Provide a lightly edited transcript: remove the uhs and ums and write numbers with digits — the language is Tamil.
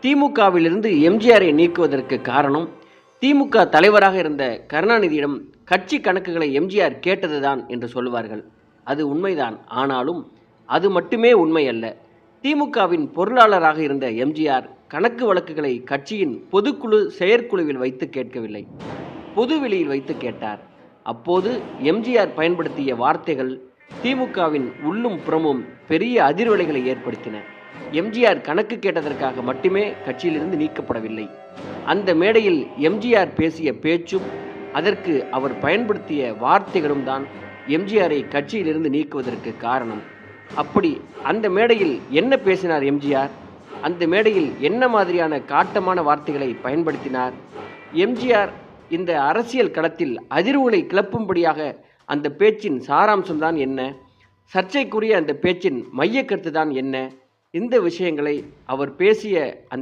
திமுகவிலிருந்து எம்ஜிஆரை நீக்குவதற்கு காரணம், திமுக தலைவராக இருந்த கருணாநிதியிடம் கட்சி கணக்குகளை எம்ஜிஆர் கேட்டதுதான் என்று சொல்லுவார்கள். அது உண்மைதான். ஆனாலும் அது மட்டுமே உண்மை அல்ல. திமுகவின் பொருளாளராக இருந்த எம்ஜிஆர் கணக்கு வழக்குகளை கட்சியின் பொதுக்குழு செயற்குழுவில் வைத்து கேட்கவில்லை, பொதுவெளியில் வைத்து கேட்டார். அப்போது எம்ஜிஆர் பயன்படுத்திய வார்த்தைகள் திமுகவின் உள்ளும் புறமும் பெரிய அதிர்வலைகளை ஏற்படுத்தின. எம்ஜிஆர் கணக்கு கேட்டதற்காக மட்டுமே கட்சியிலிருந்து நீக்கப்படவில்லை. அந்த மேடையில் எம்ஜிஆர் பேசிய பேச்சும் அதற்கு அவர் பயன்படுத்திய வார்த்தைகளும் தான் எம்ஜிஆரை கட்சியிலிருந்து நீக்குவதற்கு காரணம். அப்படி அந்த மேடையில் என்ன பேசினார் எம்ஜிஆர்? அந்த மேடையில் என்ன மாதிரியான காட்டமான வார்த்தைகளை பயன்படுத்தினார்? எம்ஜிஆர் இந்த அரசியல் களத்தில் அதிர்வுகளை கிளப்பும்படியாக அந்த பேச்சின் சாராம்சம்தான் என்ன? சர்ச்சைக்குரிய அந்த பேச்சின் மையக்கருத்து தான் என்ன? இந்த விஷயங்களை அவர் பேசிய